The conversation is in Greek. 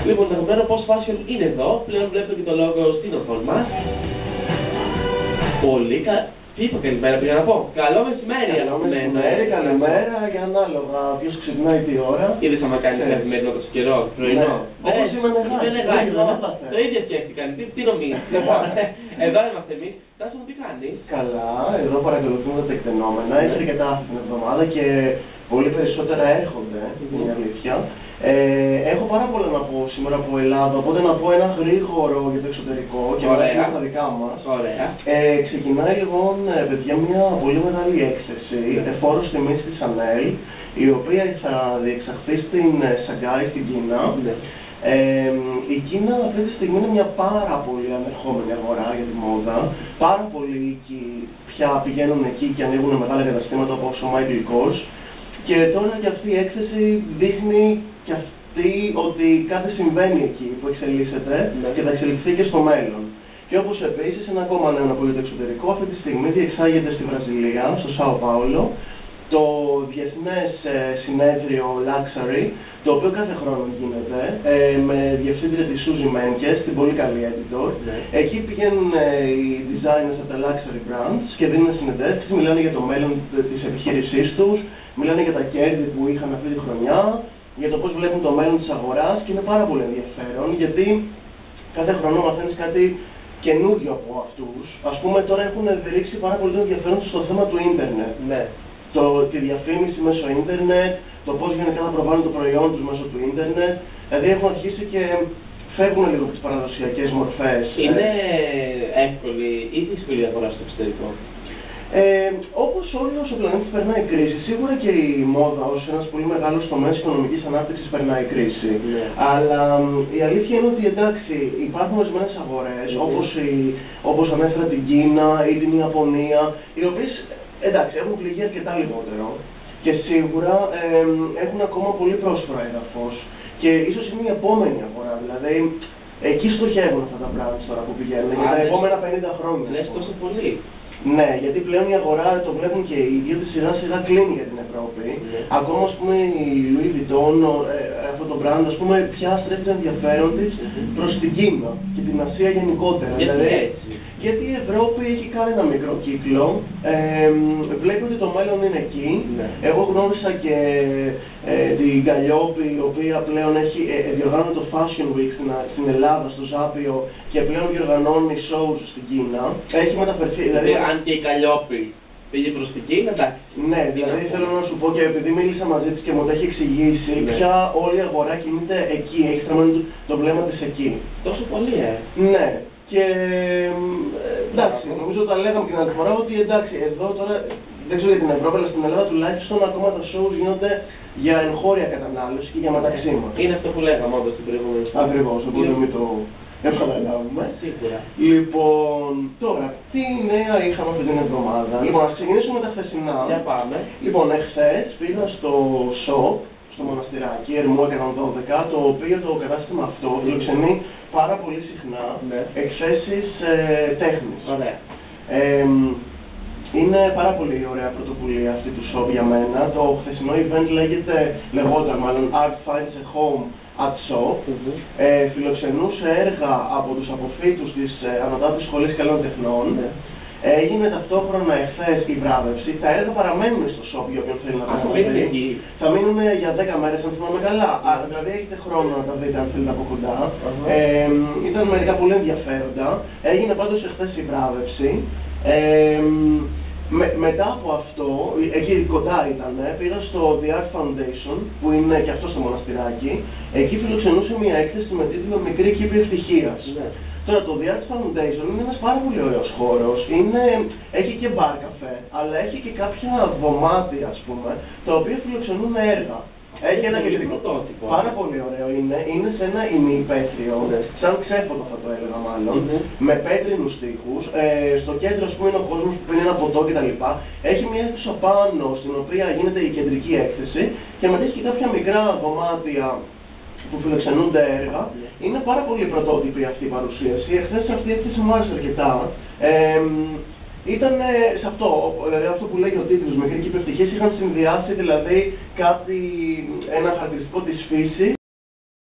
Λοιπόν, το αγαπημένο Post Fashion είναι εδώ. Πλέον βλέπετε και το logo στην οθόνη μας. Πολύ Τι είπα καλημέρα, πήγα να πω. Καλό μεσημέρι, καλημέρα και ανάλογα ποιος ξυπνάει τι ώρα. Είδες άμα κάνεις καθημερινό τόσο καιρό, πρωινό. Όπως είμαι νεγάκι. Το ίδιο φτιάχτηκαν. Τι νομίζεις. Εδώ είμαστε εμείς. Τάσο μου, τι κάνεις. Καλά, εδώ παρακολουθούμε τα τεκτενόμενα. Έχει αρκετά αυτή την εβδομάδα και πολύ περισσότερα έρχονται, είναι η αλήθεια. Έχω πάρα πολλά να πω σήμερα από Ελλάδα, οπότε να πω ένα γρήγορο για το εξωτερικό και μετά τα δικά μας. Ωραία. Ξεκινάει λοιπόν, παιδιά, μια πολύ μεγάλη έκθεση φόρος τιμής της Chanel, η οποία θα διεξαχθεί στην Σανγκάη, στην Κίνα. Η Κίνα αυτή τη στιγμή είναι μια πάρα πολύ ανερχόμενη αγορά για τη μόδα. Πάρα πολλοί οίκοι πια πηγαίνουν εκεί και ανοίγουν μεγάλα καταστήματα όπως ο Michael Kors. Και τώρα και αυτή η έκθεση δείχνει και αυτή ότι κάτι συμβαίνει εκεί που εξελίσσεται και θα εξελιχθεί και στο μέλλον. Και όπως επίσης ένα ακόμα νέο από το εξωτερικό, αυτή τη στιγμή διεξάγεται στη Βραζιλία, στο Σάο Πάολο, το Διεθνές Συνέδριο Luxury, το οποίο κάθε χρόνο γίνεται, με διευθύντρια τη Suzy Menkes, την πολύ καλή editor. Εκεί πηγαίνουν οι designers από τα luxury brands και δίνουν συνεντεύξεις, μιλάνε για το μέλλον της επιχείρησής τους, μιλάνε για τα κέρδη που είχαν αυτή τη χρονιά, για το πώς βλέπουν το μέλλον της αγοράς και είναι πάρα πολύ ενδιαφέρον, γιατί κάθε χρόνο μαθαίνεις κάτι καινούριο από αυτούς. Ας πούμε, τώρα έχουν ρίξει πάρα πολύ ενδιαφέρον στο θέμα του ίντερνετ. Τη διαφήμιση μέσω ίντερνετ, το πώς γενικά θα προβάλλουν το προϊόν τους μέσω του ίντερνετ. Δηλαδή έχουν αρχίσει και φεύγουν λίγο από τις παραδοσιακές μορφές. Είναι εύκολη ή δύσκολη η αγορά στο εξωτερικό. Όπως όλος ο πλανήτης περνάει κρίση, σίγουρα και η μόδα ως ένας πολύ μεγάλος τομέας οικονομικής ανάπτυξης περνάει κρίση. Αλλά η αλήθεια είναι ότι εντάξει, υπάρχουν ορισμένες αγορές, όπως ανέφερα την Κίνα ή την Ιαπωνία, οι οποίες εντάξει, έχουν πληγεί αρκετά λιγότερο και σίγουρα έχουν ακόμα πολύ πρόσφορο έδαφος και ίσως είναι η επόμενη αγορά, δηλαδή εκεί στοχεύουν αυτά τα brands τώρα που πηγαίνουν για τα επόμενα 50 χρόνια. Λες τόσο πολύ. Ναι, γιατί πλέον η αγορά το βλέπουν και οι ίδιοι ότι σιγά σιγά κλείνει για την Ευρώπη. Ακόμα ας πούμε η Louis Vuitton, αυτό το brand, ας πούμε, πια στρέφει το ενδιαφέρον της προς την Κίνα και την Ασία γενικότερα. Γιατί η Ευρώπη έχει κάνει ένα μικρό κύκλο, βλέπει ότι το μέλλον είναι εκεί. Εγώ γνώρισα και την Καλλιόπη, η οποία πλέον έχει διοργάνωσει το Fashion Week στην Ελλάδα, στο Ζάπιο, και πλέον διοργανώνει shows στην Κίνα. Έχει μεταφερθεί. Δηλαδή, αν και η Καλλιόπη πήγε προς την Κίνα, εντάξει. Ναι, δηλαδή θέλω να σου πω και επειδή μίλησα μαζί της και μου το έχει εξηγήσει, πια όλη η αγορά κινείται εκεί, έχει στραμμένο το βλέμμα της εκεί. Τόσο πολύ, Ναι. Και εντάξει, νομίζω τα λέγαμε και την άλλη φορά ότι εντάξει, εδώ τώρα δεν ξέρω για την Ευρώπη, αλλά στην Ελλάδα τουλάχιστον ακόμα τα shows γίνονται για εγχώρια κατανάλωση και για μεταξύ μας. Είναι αυτό που λέγαμε όντως στην προηγούμενη στιγμή. Ακριβώς, οπότε μην το επαναλάβουμε. Σίγουρα. Λοιπόν, τώρα, τι νέα είχαμε αυτή την εβδομάδα. Λοιπόν, ας ξεκινήσουμε με τα χθεσινά. Για πάμε. Λοιπόν, εχθές πήγα στο shop, στο μοναστηράκι, Ερμού 112, το οποίο το κατάστημα αυτό φιλοξενεί πάρα πολύ συχνά εκθέσεις τέχνης. Ωραία. Είναι πάρα πολύ ωραία πρωτοβουλία αυτή του shop για μένα. Το χθεσινό event λεγόταν μάλλον Art Finds a Home at Shop. Φιλοξενούσε έργα από τους αποφύτους της Ανωτάτης Σχολής Καλών Τεχνών. Έγινε ταυτόχρονα εχθές η βράβευση. Τα έργα παραμένουν στο shop για όποιον θέλει να τα δει. Θα μείνουν για 10 μέρες, αν θυμάμαι καλά. Δηλαδή έχετε χρόνο να τα δείτε αν θέλετε από κοντά. Ήταν μερικά πολύ ενδιαφέροντα. Έγινε πάντως εχθές η βράβευση. Μετά από αυτό, εκεί κοντά ήταν, πήγα στο The Art Foundation, που είναι και αυτό στο μοναστηράκι. Εκεί φιλοξενούσε μια έκθεση με τίτλο Μικρή Κήπη Ευτυχίας. Τώρα το The Art Foundation είναι ένας πάρα πολύ ωραίος χώρος, έχει και μπαρ καφέ, αλλά έχει και κάποια δωμάτια, ας πούμε, τα οποία φιλοξενούν έργα. Έχει ένα κεντρικό τότυπο. Πάρα πολύ ωραίο είναι σε ένα ημιυπαίθριο, σαν ξέφωτο θα το έλεγα μάλλον, με πέτρινους τοίχους. Στο κέντρο, ας πούμε, είναι ο κόσμος που πίνει ένα ποτό κτλ. Έχει μια αίθουσα πάνω, στην οποία γίνεται η κεντρική έκθεση και μετά έχει και κάποια μικρά δωμάτια που φιλοξενούνται έργα. Είναι πάρα πολύ πρωτότυπη αυτή η παρουσίαση. Εχθές αυτή η έκθεση μου άρεσε αρκετά. Ήταν σε αυτό που λέγει ο τίτλος, Μικρή Κήπη Ευτυχίας, είχαν συνδυάσει δηλαδή ένα χαρακτηριστικό της φύσης